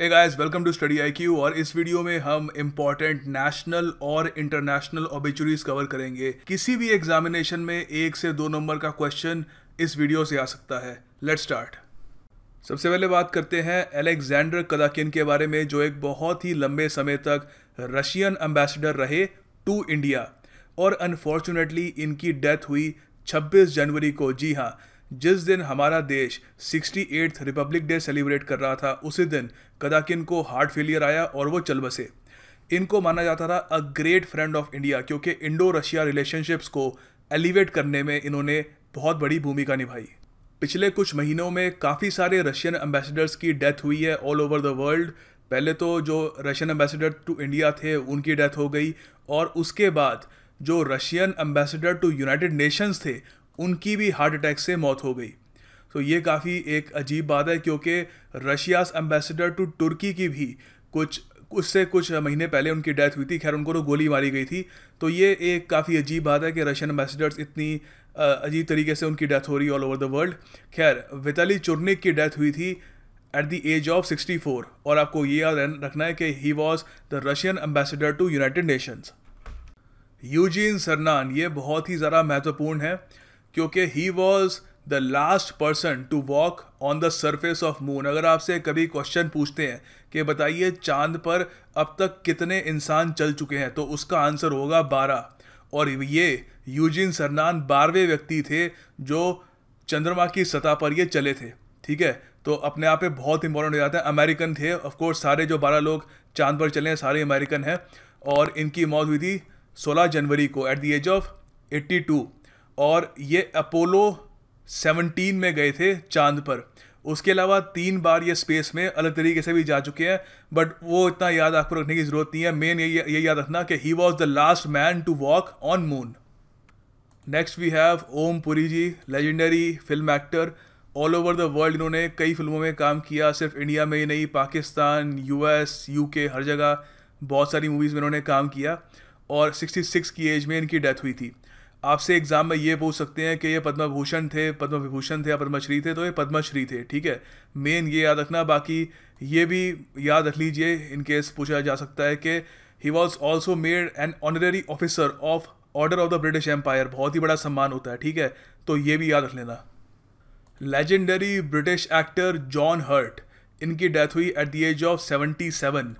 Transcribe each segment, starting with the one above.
Hey guys, welcome to study IQ. और इस video में हम इम्पॉर्टेंट नेशनल और इंटरनेशनल ऑबिचुरीज कवर करेंगे। किसी भी एग्जामिनेशन में 1 से 2 नंबर का क्वेश्चन इस वीडियो से आ सकता है। Let's start. सबसे पहले बात करते हैं अलेक्जेंडर कदाकिन के बारे में, जो एक बहुत ही लंबे समय तक रशियन एम्बेसडर रहे टू इंडिया। और अनफॉर्चुनेटली इनकी डेथ हुई 26 जनवरी को। जी हाँ, जिस दिन हमारा देश 68th रिपब्लिक डे सेलिब्रेट कर रहा था, उसी दिन कदाकिन को हार्ट फेलियर आया और वो चल बसे। इनको माना जाता था a great friend of India, क्योंकि इंडो रशिया रिलेशनशिप्स को एलिवेट करने में इन्होंने बहुत बड़ी भूमिका निभाई। पिछले कुछ महीनों में काफ़ी सारे रशियन एम्बेसडर्स की डेथ हुई है ऑल ओवर द वर्ल्ड। पहले तो जो रशियन एम्बेसडर टू इंडिया थे उनकी डेथ हो गई, और उसके बाद जो Russian ambassador to United Nations थे उनकी भी हार्ट अटैक से मौत हो गई। तो ये काफ़ी एक अजीब बात है, क्योंकि रशियाज एम्बेसडर टू तुर्की की भी उससे कुछ महीने पहले उनकी डेथ हुई थी। खैर, उनको तो गोली मारी गई थी। तो ये एक काफ़ी अजीब बात है कि रशियन एम्बेसडर्स इतनी अजीब तरीके से उनकी डेथ हो रही है ऑल ओवर द वर्ल्ड। खैर, विताली चुरनिक की डेथ हुई थी एट द एज ऑफ 64, और आपको ये याद रखना है कि he was the Russian ambassador to United Nations. Eugene Cernan, ये बहुत ही ज़्यादा महत्वपूर्ण है, क्योंकि he was the last person to walk on the surface of moon. अगर आपसे कभी क्वेश्चन पूछते हैं कि बताइए चांद पर अब तक कितने इंसान चल चुके हैं, तो उसका आंसर होगा 12। और ये यूजीन सरनान 12वें व्यक्ति थे जो चंद्रमा की सतह पर ये चले थे। ठीक है, तो अपने आप में बहुत इंपॉर्टेंट हो जाता है। अमेरिकन थे, ऑफ कोर्स सारे जो 12 लोग चांद पर चले हैं सारे अमेरिकन हैं। और इनकी मौत हुई थी 16 जनवरी को एट द एज ऑफ 82। और ये अपोलो 17 में गए थे चांद पर। उसके अलावा 3 बार ये स्पेस में अलग तरीके से भी जा चुके हैं, बट वो इतना याद आपको रखने की ज़रूरत नहीं है। मेन ये याद रखना कि he was the last man to walk on moon. Next we have Om Puri ji, legendary film actor. All over the world इन्होंने कई फिल्मों में काम किया, सिर्फ इंडिया में ही नहीं, पाकिस्तान, US, UK, हर जगह बहुत सारी मूवीज़ में इन्होंने काम किया। और 66 की एज में इनकी डेथ हुई थी। आपसे एग्जाम में ये पूछ सकते हैं कि ये पद्म भूषण थे, पद्म विभूषण थे या पद्मश्री थे, तो ये पद्मश्री थे। ठीक है, मेन ये याद रखना। बाकी ये भी याद रख लीजिए इन केस पूछा जा सकता है कि he was also made an honorary officer of order of the British Empire. बहुत ही बड़ा सम्मान होता है। ठीक है, तो ये भी याद रख लेना। Legendary British actor John Hurt, इनकी डेथ हुई एट द एज ऑफ 77।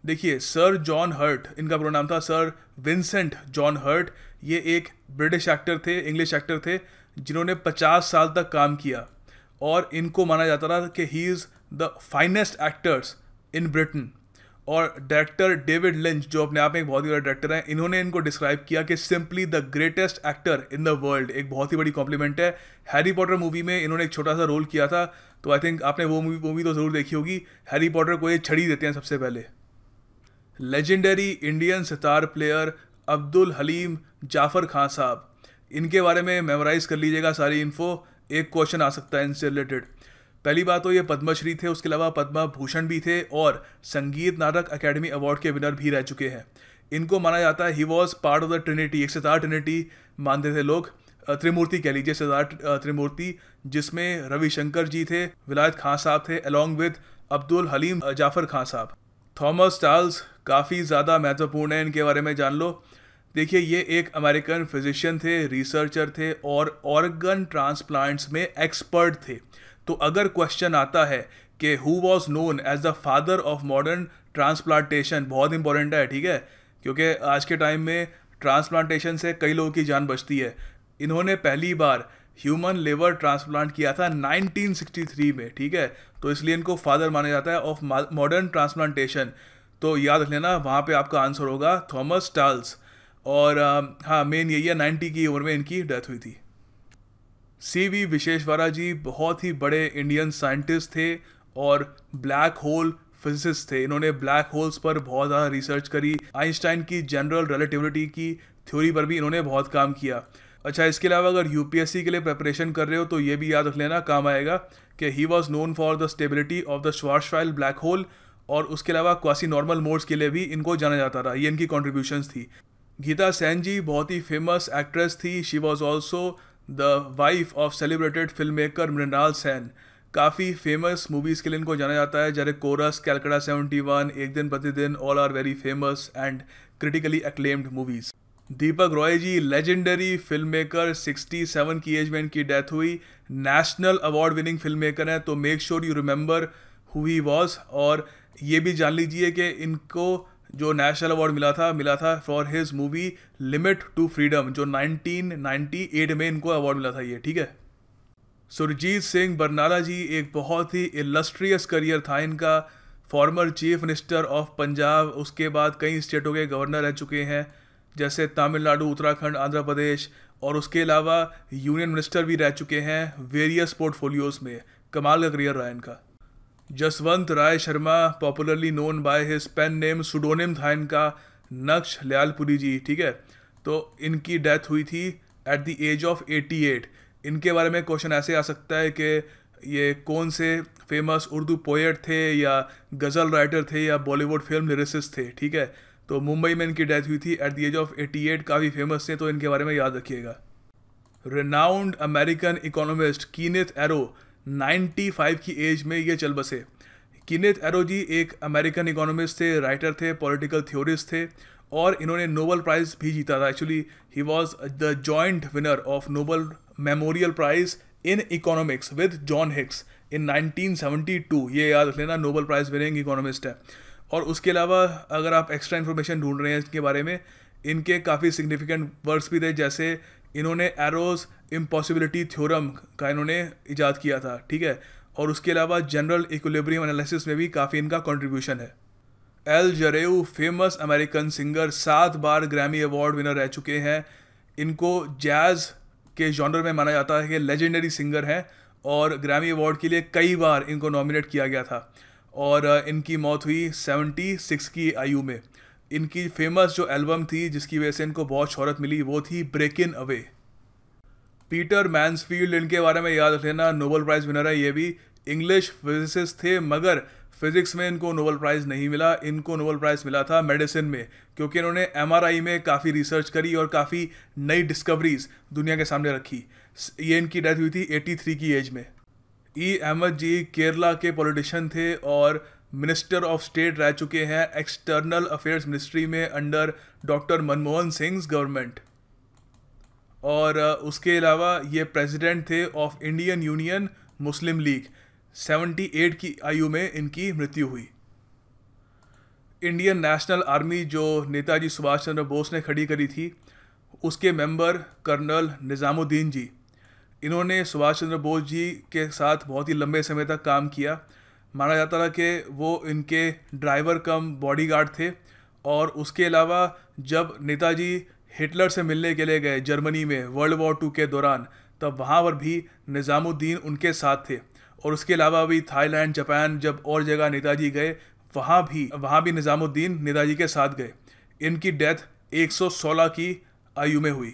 देखिए, सर जॉन हर्ट, इनका पूरा नाम था सर विंसेंट जॉन हर्ट। ये एक ब्रिटिश एक्टर थे, इंग्लिश एक्टर थे, जिन्होंने 50 साल तक काम किया। और इनको माना जाता था कि he is the finest actors in Britain. और डायरेक्टर डेविड लिंच, जो अपने आप में एक बहुत ही बड़ा डायरेक्टर हैं, इन्होंने इनको डिस्क्राइब किया कि simply the greatest actor in the world. एक बहुत ही बड़ी कॉम्प्लीमेंट है। हैरी पॉटर मूवी में इन्होंने एक छोटा सा रोल किया था, तो आई थिंक आपने वो मूवी तो ज़रूर देखी होगी। हैरी पॉटर को ये छड़ी देते हैं सबसे पहले। Legendary Indian sitar player Abdul Halim Jaffer Khan साहब, इनके बारे में मेमोराइज कर लीजिएगा सारी इन्फो। एक क्वेश्चन आ सकता है इनसे रिलेटेड। पहली बात तो ये पद्मश्री थे, उसके अलावा पद्म भूषण भी थे, और संगीत नाटक अकेडमी अवार्ड के विनर भी रह चुके हैं। इनको माना जाता है he was part of the Trinity, एक सितार ट्रिनिटी मानते थे लोग, त्रिमूर्ति कह लीजिए, सितार त्रिमूर्ति, जिसमें रविशंकर जी थे, विलायत खान साहब थे, अलॉन्ग विद अब्दुल हलीम जाफ़र खान साहब। थॉमस चार्ल्स काफ़ी ज़्यादा महत्वपूर्ण है, इनके बारे में जान लो। देखिए, ये एक अमेरिकन फिजिशियन थे, रिसर्चर थे, और ऑर्गन ट्रांसप्लांट्स में एक्सपर्ट थे। तो अगर क्वेश्चन आता है कि who was known as the father of modern transplantation, बहुत इंपॉर्टेंट है। ठीक है, क्योंकि आज के टाइम में ट्रांसप्लांटेशन से कई लोगों की जान बचती है। इन्होंने पहली बार ह्यूमन लिवर ट्रांसप्लांट किया था 1963 में। ठीक है, तो इसलिए इनको फादर माना जाता है ऑफ मॉडर्न ट्रांसप्लांटेशन। तो याद रख लेना, वहाँ पे आपका आंसर होगा थॉमस चार्ल्स। और हाँ, मेन यही है, 90 की उम्र में इनकी डेथ हुई थी। CV विश्वेश्वरा जी बहुत ही बड़े इंडियन साइंटिस्ट थे और ब्लैक होल फिजिसिस्ट थे। इन्होंने ब्लैक होल्स पर बहुत ज़्यादा रिसर्च करी। आइंस्टाइन की जनरल रिलेटिविटी की थ्योरी पर भी इन्होंने बहुत काम किया। अच्छा, इसके अलावा अगर UPSC के लिए प्रिपरेशन कर रहे हो तो ये भी याद रख लेना, काम आएगा, कि he was known for the stability of the श्वार्ज़शील्ड black hole. और उसके अलावा क्वासी नॉर्मल मोड्स के लिए भी इनको जाना जाता था। ये इनकी कॉन्ट्रीब्यूशंस थी। गीता सेन जी बहुत ही फेमस एक्ट्रेस थी। She was also the wife of celebrated film maker Mrinal Sen. काफ़ी फेमस मूवीज़ के लिए इनको जाना जाता है, जैसे coarse, Calcutta 71, Ek Din Pratidin, all are very famous and critically acclaimed movies. Deepak Roy ji legendary film maker, 67 की एज में इनकी डेथ हुई। National award winning film maker हैं, तो make sure you remember who he was. और ये भी जान लीजिए कि इनको जो नेशनल अवार्ड मिला था for his movie limit to freedom, जो 1998 में इनको अवार्ड मिला था ये, ठीक है। सुरजीत सिंह बरनाला जी, एक बहुत ही इलस्ट्रियस करियर था इनका। Former chief minister of Punjab, उसके बाद कई स्टेटों के गवर्नर रह चुके हैं, जैसे तमिलनाडु, उत्तराखंड, आंध्र प्रदेश, और उसके अलावा यूनियन मिनिस्टर भी रह चुके हैं वेरियस पोर्टफोलियोज़ में। कमाल का करियर रहा इनका। Jaswant Rai Sharma, popularly known by his pen name, pseudonym था इनका नक्श लयालपुरी जी, ठीक है। तो इनकी डेथ हुई थी एट द एज ऑफ 88। इनके बारे में क्वेश्चन ऐसे आ सकता है कि ये कौन से फेमस उर्दू पोएट थे, या गज़ल राइटर थे, या बॉलीवुड फिल्म लिरिसिस्ट थे, ठीक है। तो मुंबई में इनकी डेथ हुई थी एट द एज ऑफ 88। काफ़ी फेमस थे, तो इनके बारे में याद रखिएगा। रेनाउंड अमेरिकन इकोनॉमिस्ट कीनेथ एरो, 95 की एज में ये चल बसे। कीनेथ एरो जी एक अमेरिकन इकोनॉमिस्ट थे, राइटर थे, पॉलिटिकल थ्योरिस्ट थे, और इन्होंने नोबेल प्राइज़ भी जीता था। Actually he was the joint winner of Nobel memorial prize in economics with John Hicks in 1972। ये याद रख लेना, नोबेल प्राइज़ विनिंग इकोनॉमिस्ट है। और उसके अलावा अगर आप एक्स्ट्रा इन्फॉर्मेशन ढूंढ रहे हैं इसके बारे में, इनके काफ़ी सिग्निफिकेंट वर्क्स भी थे, जैसे इन्होंने एरोज इम्पॉसिबिलिटी थ्योरम का इन्होंने इजाद किया था, ठीक है। और उसके अलावा जनरल इक्विलिब्रियम एनालिसिस में भी काफ़ी इनका कंट्रीब्यूशन है। एल जरेऊ, फेमस अमेरिकन सिंगर, 7 बार ग्रैमी अवार्ड विनर रह चुके हैं। इनको जैज़ के जॉनर में माना जाता है कि लेजेंडरी सिंगर हैं, और ग्रैमी अवार्ड के लिए कई बार इनको नॉमिनेट किया गया था। और इनकी मौत हुई 76 की आयु में। इनकी फेमस जो एल्बम थी जिसकी वजह से इनको बहुत शोहरत मिली, वो थी break in away. Peter Mansfield, इनके बारे में याद रख लेना, नोबेल प्राइज़ विनर है ये भी। इंग्लिश फिजिसिस्ट थे, मगर फिजिक्स में इनको नोबेल प्राइज़ नहीं मिला। इनको नोबेल प्राइज़ मिला था मेडिसिन में, क्योंकि इन्होंने MRI में काफ़ी रिसर्च करी और काफ़ी नई डिस्कवरीज दुनिया के सामने रखी। ये इनकी डेथ हुई थी 83 की एज में। ई अहमद जी केरला के पॉलिटिशियन थे और मिनिस्टर ऑफ स्टेट रह चुके हैं एक्सटर्नल अफेयर्स मिनिस्ट्री में under doctor Manmohan Singh government. और उसके अलावा ये प्रेसिडेंट थे of Indian union Muslim league. 78 की आयु में इनकी मृत्यु हुई। इंडियन नेशनल आर्मी जो नेताजी सुभाष चंद्र बोस ने खड़ी करी थी, उसके मेंबर कर्नल निज़ामुद्दीन जी, इन्होंने सुभाष चंद्र बोस जी के साथ बहुत ही लंबे समय तक काम किया। माना जाता था कि वो इनके ड्राइवर कम बॉडीगार्ड थे। और उसके अलावा जब नेताजी हिटलर से मिलने के लिए गए जर्मनी में वर्ल्ड वॉर 2 के दौरान, तब वहाँ पर भी निज़ामुद्दीन उनके साथ थे। और उसके अलावा भी थाईलैंड, जापान, जब और जगह नेताजी गए वहाँ भी निज़ामुद्दीन नेताजी के साथ गए। इनकी डेथ 116 की आयु में हुई।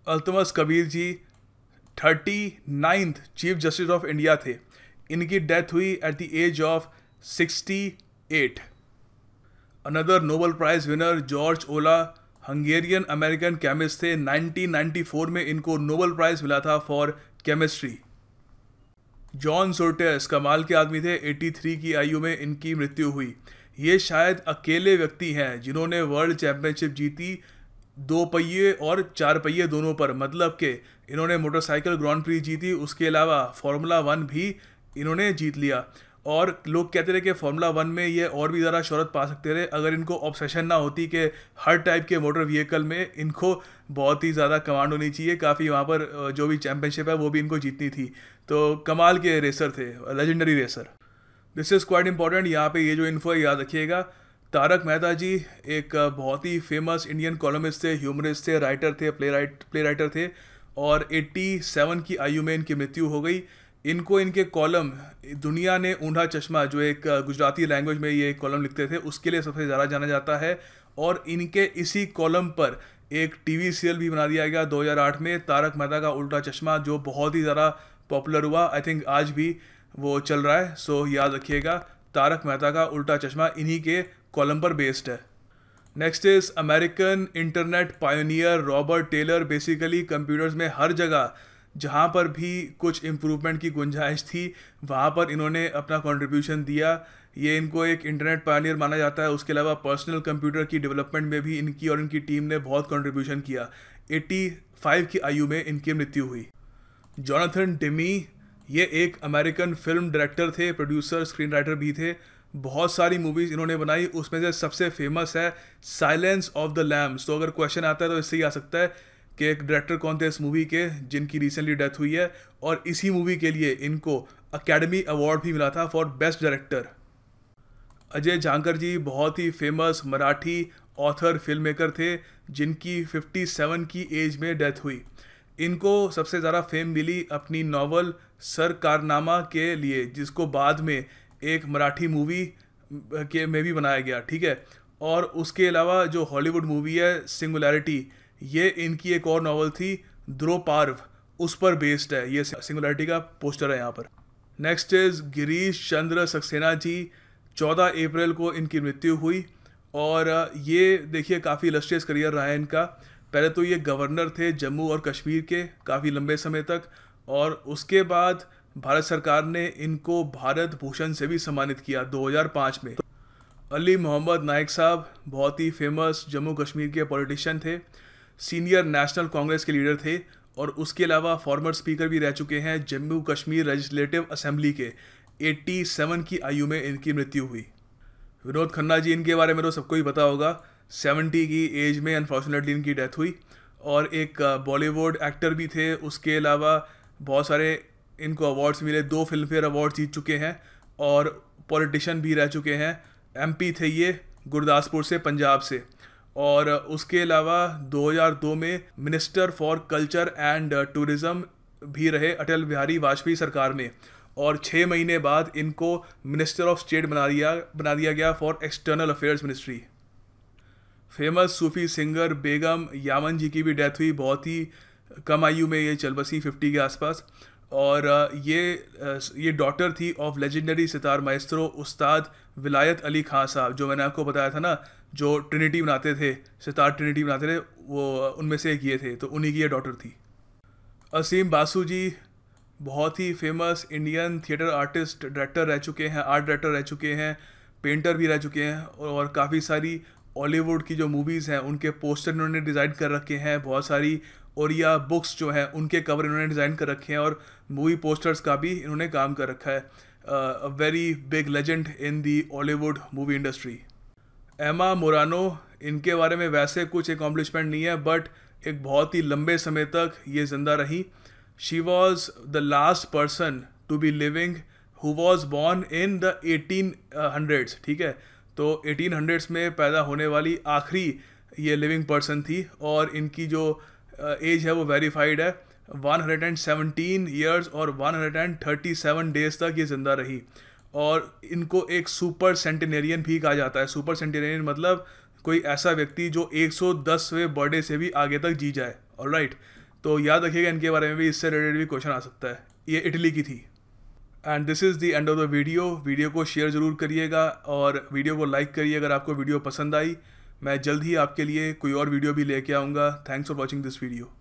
Altamas Kabir ji 39th chief justice of India थे। इनकी डेथ हुई at the age of 68। Another Nobel prize winner George Olah, Hungarian American chemist थे। 1994 में इनको नोबेल प्राइज मिला था फॉर केमिस्ट्री। जॉन सोर्टेस कमाल के आदमी थे। 83 की आयु में इनकी मृत्यु हुई। ये शायद अकेले व्यक्ति हैं जिन्होंने वर्ल्ड चैंपियनशिप जीती 2 पहिए और 4 पहिए दोनों पर। मतलब कि इन्होंने मोटरसाइकिल ग्रांड प्री जीती, उसके अलावा फार्मूला 1 भी इन्होंने जीत लिया। और लोग कहते थे कि फार्मूला 1 में ये और भी ज़्यादा शोहरत पा सकते थे अगर इनको ऑब्सेशन ना होती कि हर टाइप के मोटर व्हीकल में इनको बहुत ही ज़्यादा कमांड होनी चाहिए। काफ़ी वहाँ पर जो भी चैंपियनशिप है वो भी इनको जीतनी थी। तो कमाल के रेसर थे, legendary racer. This is quite important. यहाँ पे ये जो इन्फो है याद रखिएगा। तारक मेहता जी एक बहुत ही फेमस इंडियन कॉलमिस्ट थे, ह्यूमरिस्ट थे, राइटर थे, प्ले राइटर थे। और 87 की आयु में इनकी मृत्यु हो गई। इनको इनके कॉलम दुनिया ने ऊँधा चश्मा, जो एक गुजराती लैंग्वेज में ये कॉलम लिखते थे, उसके लिए सबसे ज़्यादा जाना जाता है। और इनके इसी कॉलम पर एक टीवी सीरियल भी बना दिया गया 2008 में, तारक मेहता का उल्टा चश्मा, जो बहुत ही ज़्यादा पॉपुलर हुआ। आई थिंक आज भी वो चल रहा है। सो याद रखिएगा, तारक मेहता का उल्टा चश्मा इन्हीं के कॉलम पर बेस्ड है। Next is American internet pioneer Robert Taylor. Basically computers में हर जगह जहाँ पर भी कुछ इम्प्रूवमेंट की गुंजाइश थी वहाँ पर इन्होंने अपना कंट्रीब्यूशन दिया। ये इनको एक इंटरनेट पायनियर माना जाता है। उसके अलावा पर्सनल कंप्यूटर की डेवलपमेंट में भी इनकी और इनकी टीम ने बहुत कंट्रीब्यूशन किया। 85 की आयु में इनकी मृत्यु हुई। जोनाथन डेमी ये एक अमेरिकन फिल्म डायरेक्टर थे, प्रोड्यूसर, स्क्रीन राइटर भी थे। बहुत सारी मूवीज़ इन्होंने बनाई, उसमें से सबसे फेमस है साइलेंस ऑफ द लैम्स। तो अगर क्वेश्चन आता है तो इससे ही आ सकता है कि एक डायरेक्टर कौन थे इस मूवी के जिनकी रिसेंटली डेथ हुई है, और इसी मूवी के लिए इनको अकेडमी अवार्ड भी मिला था for best director. Ajay Jhankar ji बहुत ही famous Marathi author, film maker थे जिनकी 57 की एज में डेथ हुई। इनको सबसे ज़्यादा फेम मिली अपनी नावल सर कारनामा के लिए, जिसको बाद में एक मराठी मूवी के में भी बनाया गया, ठीक है। और उसके अलावा जो हॉलीवुड मूवी है सिंगुलैरिटी, ये इनकी एक और नावल थी द्रोपार्व, उस पर बेस्ड है। ये सिंगुलैरिटी का पोस्टर है यहाँ पर। Next is Girish Chandra Saxena ji. 14 अप्रैल को इनकी मृत्यु हुई। और ये देखिए काफ़ी इलस्ट्रियस करियर रहा है इनका। पहले तो ये गवर्नर थे जम्मू और कश्मीर के काफ़ी लंबे समय तक, और उसके बाद भारत सरकार ने इनको भारत भूषण से भी सम्मानित किया 2005 में। अली मोहम्मद नाइक साहब बहुत ही फेमस जम्मू कश्मीर के पॉलिटिशियन थे, सीनियर नेशनल कांग्रेस के लीडर थे, और उसके अलावा फॉर्मर स्पीकर भी रह चुके हैं जम्मू कश्मीर लेजिस्लेटिव असेंबली के। 87 की आयु में इनकी मृत्यु हुई। विनोद खन्ना जी, इनके बारे में तो सबको ही पता होगा। 70 की एज में अनफॉर्चुनेटली इनकी डेथ हुई। और एक बॉलीवुड एक्टर भी थे। उसके अलावा बहुत सारे इनको अवार्ड्स मिले, 2 फिल्म फेयर अवार्ड जीत चुके हैं, और पॉलिटिशियन भी रह चुके हैं। एमपी थे ये, गुरदासपुर से, पंजाब से। और उसके अलावा 2002 में minister for culture and tourism भी रहे अटल बिहारी वाजपेयी सरकार में। और 6 महीने बाद इनको मिनिस्टर ऑफ स्टेट बना दिया गया for external affairs ministry. Famous Sufi singer Begum Yaman ji की भी डेथ हुई, बहुत ही कम आयु में ये चल बसी, 50 के आसपास। और ये डॉटर थी ऑफ लेजेंडरी सितार माइस्ट्रो उस्ताद विलायत अली खां साहब, जो मैंने आपको बताया था ना, जो ट्रिनिटी बनाते थे, सितार ट्रिनिटी बनाते थे, वो उनमें से एक ये थे, तो उन्हीं की ये डॉटर थी। असीम बासु जी बहुत ही famous Indian theatre artist, director रह चुके हैं, आर्ट डायरेक्टर रह चुके हैं, पेंटर भी रह चुके हैं, और काफ़ी सारी हॉलीवुड की जो मूवीज़ हैं उनके पोस्टर इन्होंने डिज़ाइन कर रखे हैं। बहुत सारी ओरिया बुक्स जो हैं उनके कवर इन्होंने डिज़ाइन कर रखे हैं, और मूवी पोस्टर्स का भी इन्होंने काम कर रखा है। A very big legend in the Hollywood movie industry. एमा मोरानो, इनके बारे में वैसे कुछ एकम्प्लिशमेंट नहीं है, बट एक बहुत ही लंबे समय तक ये ज़िंदा रही। She was the last person to be living who was born in the 1800s, ठीक है। तो 1800s में पैदा होने वाली आखिरी ये लिविंग पर्सन थी, और इनकी जो एज है वो वेरीफाइड है। 117 ईयर्स और 137 डेज तक ये ज़िंदा रही। और इनको एक सुपर सेंटेनेरियन भी कहा जाता है। सुपर सेंटेनेरियन मतलब कोई ऐसा व्यक्ति जो 110वें बर्थडे से भी आगे तक जी जाए। ऑलराइट, तो याद रखिएगा इनके बारे में भी, इससे रिलेटेड भी क्वेश्चन आ सकता है। ये इटली की थी। And this is the end of the video को शेयर ज़रूर करिएगा, और वीडियो को लाइक करिए अगर आपको वीडियो पसंद आई। मैं जल्द ही आपके लिए कोई और वीडियो भी लेके आऊँगा। Thanks for watching this video.